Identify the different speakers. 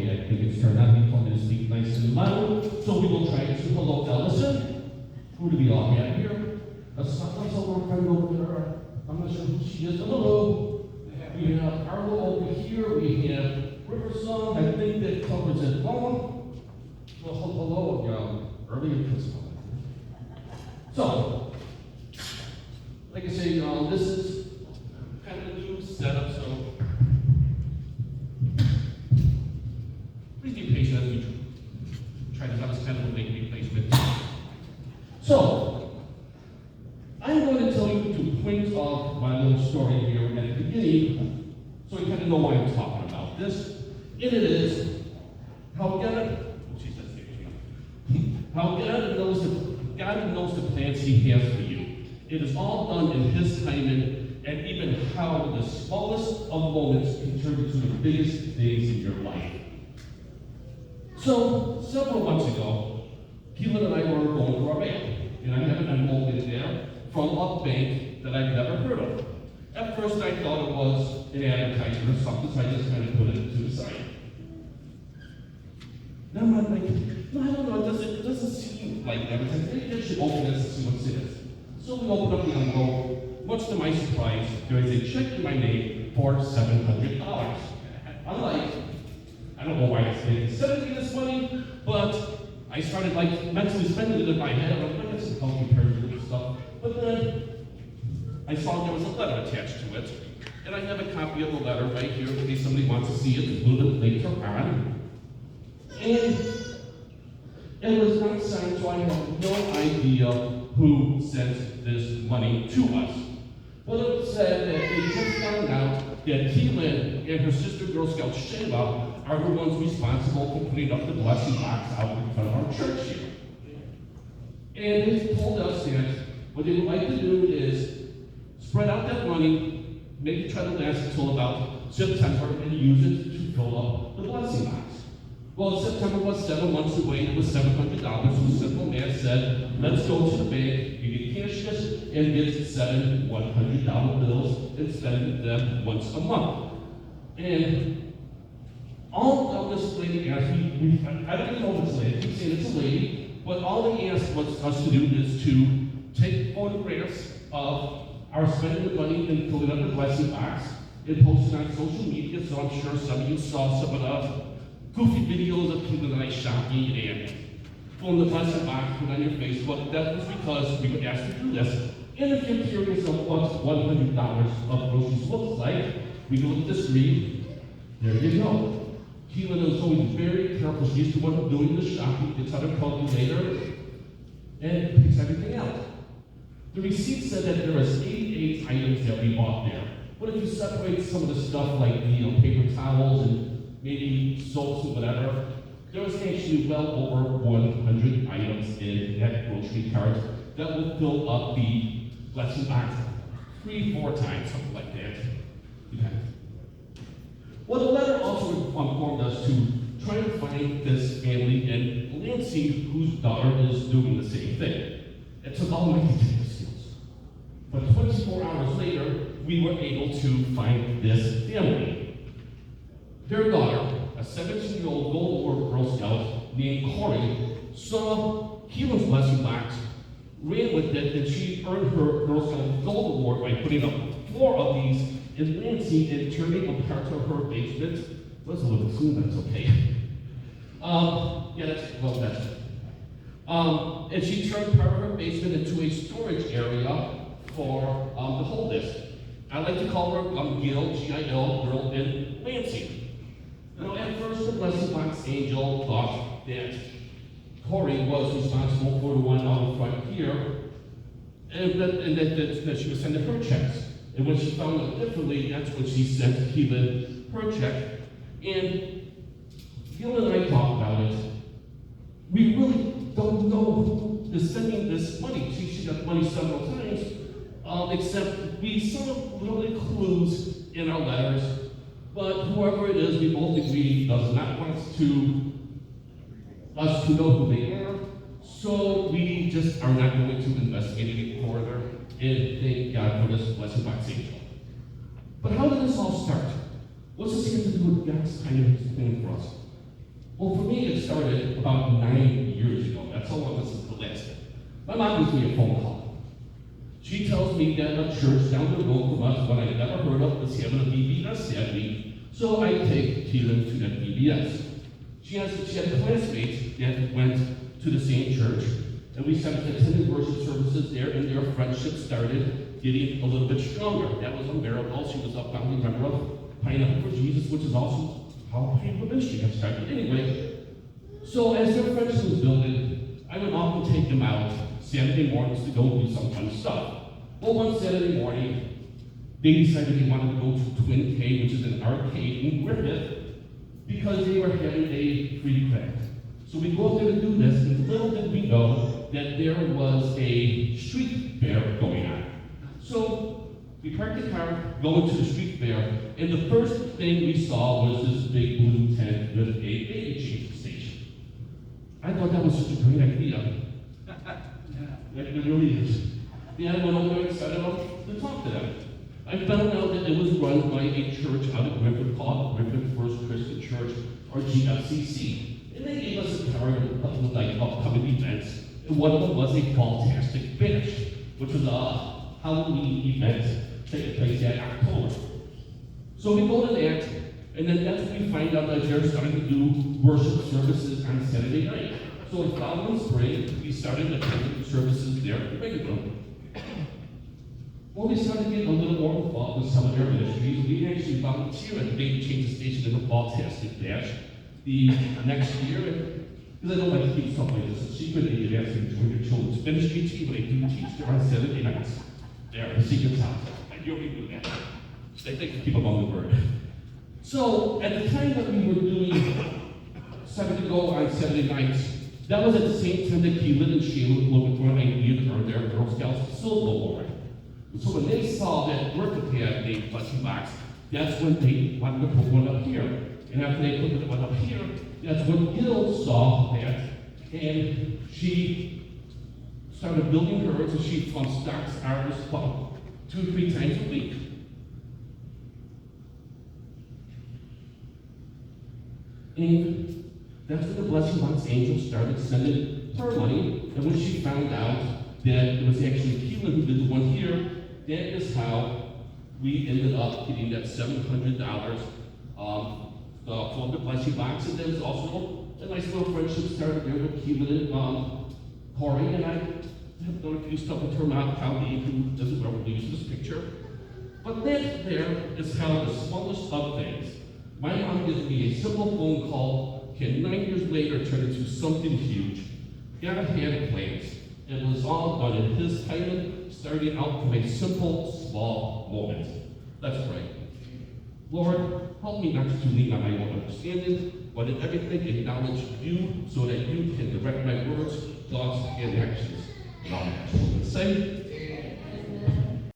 Speaker 1: okay, I think it's turned out he told me to speak nice and loud, so we will try to hello, Ellison. Who do we all have here? A sunlight over friend over there. I'm not sure who she is. Hello. We have Arlo over here. We have Riversong. I think that covers it all. Well, hello, earlier principal. So, like I say, this is kind of a new setup, so please be patient as we try to have this kind of a late replacement. So, I'm going to tell you 2 points of my little story here at the beginning, so you kind of know why I'm talking about this. And it is how God knows the plans He has for you. It is all done in His timing, and even how the smallest of moments contribute to the biggest things in your life. So, several months ago, Keelan and I were going to our bank, and I have an envelope in there from a bank that I've never heard of. At first, I thought it was an advertisement or something, so I just kind of put it to the side. Now I'm like, no, I don't know, it doesn't seem like advertising. Maybe I should open this and see what it is. So we open up the envelope. Much to my surprise, there is a check in my name for $700. I'm like, I don't know why it's sending me this money, but I started like mentally spending it in my head. I'm like, that's some healthy period stuff. But then I saw there was a letter attached to it, and I have a copy of the letter right here in case somebody wants to see it a little bit later on. And it was not signed, so I have no idea who sent this money to us. Well, it said that they just found out that Keelan and her sister Girl Scout Shayla are the ones responsible for putting up the blessing box out in front of our church here. And they told us that what they would like to do is spread out that money, maybe try to last until about September, and use it to fill up the blessing box. Well, September was 7 months away. It was $700. So simple math said, let's go to the bank, you get cash this, and get 7 $100 bills and spend them once a month. And all of this lady asked me, I don't even know if it's a lady, I keep saying it's a lady, but all they asked us to do is to take photographs of our spending the money and filling up the blessing box and post it on social media, so I'm sure some of you saw some of the goofy videos of people that I shopping and pulling the blessing box, put on your Facebook. That was because we were asked to do this. And if you're curious of what $100 of groceries looks like, we can look at the screen. There you go. Keelan is always very careful. She's the one doing the shopping, gets out her calculator, and picks everything out. The receipt said that there was 88 items that we bought there. But if you separate some of the stuff like the paper towels and maybe soaps or whatever, there was actually well over 100 items in that grocery cart that will fill up the blessing box 3-4 times, something like that. Okay. Well, the letter also informed us to try to find this family in Lansing whose daughter is doing the same thing. It took all my detective skills. But 24 hours later, we were able to find this family. Their daughter, a 17-year-old Gold Award Girl Scout named Corey, saw Keelan's blessing box, ran with it, and she earned her Girl Scout Gold Award by putting up 4 of these in Lansing and turning a part of her basement. That was a little soon, that's okay. That's it. And she turned part of her basement into a storage area for to hold this. I like to call her GIL, GIL, girl in Lansing. Now, at first, the blessing box angel thought that Corey was responsible for the one out front here, and that she was sending her checks. And when she found out differently, that's when she sent Keelan her check. And Keelan and I talked about it. We really don't know who is sending this money. She got money several times, except we saw little clues in our letters. But whoever it is, we both agree does not want us to know who they are. So we just are not going to investigate any further. And thank God for this blessing box angel. But how did this all start? What's this have to do with God's kind of plan for us? Well, for me, it started about 9 years ago. That's how long this is lasted. My mom gives me a phone call. She tells me that a church down the road from us, one I had never heard of, was having a VBS that week. So I take Keelan to that VBS. She had classmates that went to the same church, and we started attending worship services there, and their friendship started getting a little bit stronger. That was a miracle. She was a founding member of Pineapple for Jesus, which is also how Pineapple Ministry got started. Anyway, so as their friendship was building, I would often take them out Saturday mornings to go do some fun stuff. Well, one Saturday morning, they decided they wanted to go to Twin K, which is an arcade in Griffith, because they were having a free credit. So we go up there to do this, and little did we know that there was a street fair going on. So we parked the car, go into the street fair, and the first thing we saw was this big blue tent with a baby changing station. I thought that was such a great idea. It really is. Yeah, I went over and started to talk to them. I found out that it was run by a church out of Griffith called Griffith First Christian Church, or GFCC. And they gave us a card of upcoming events. And one of them was a Fall-tastic Bash, which was a Halloween event taking place that October. So we go to that, and then that's when we find out that they're starting to do worship services on Saturday night. So in following spring, we started attending services there regularly. Well, we started getting a little more involved with some of their ministries. We actually volunteered at the Baby Change Station in the Fall-tastic Bash the next year. Because I don't like to keep stuff like this a secret. They could ask you to join your children's ministry team, but I do teach there on Saturday nights. There, the secret's out. I usually do that. They think to keep them on the word. So, at the time that we were doing Seven to Go on Saturday nights, that was at the same time that Keelan and Sheila were looking for an idea to earn their Girl Scouts Silver Award. So when they saw that Griffith had a blessing box, that's when they wanted to put one up here. And after they put one up here, that's when GIL saw that, and she started building hers, and she stocks ours about 2 or 3 times a week. And that's when the Blessing Box Angel started sending her money, and when she found out that it was actually Keelan who did the one here, that is how we ended up getting that $700 from the Blessing Box. And there was also a nice little friendship started there with Keelan and Corey, and I have done a few stuff with her mom, Callie, who doesn't ever use this picture. But that there is how the smallest of things. My mom gives me a simple phone call, can 9 years later turn into something huge. God had plans. It was all done in His timing, starting out from a simple, small moment. Let's pray. Lord, help me not to lean on my own understanding, but in everything acknowledge You so that You can direct my words, thoughts, and actions. And all my children say,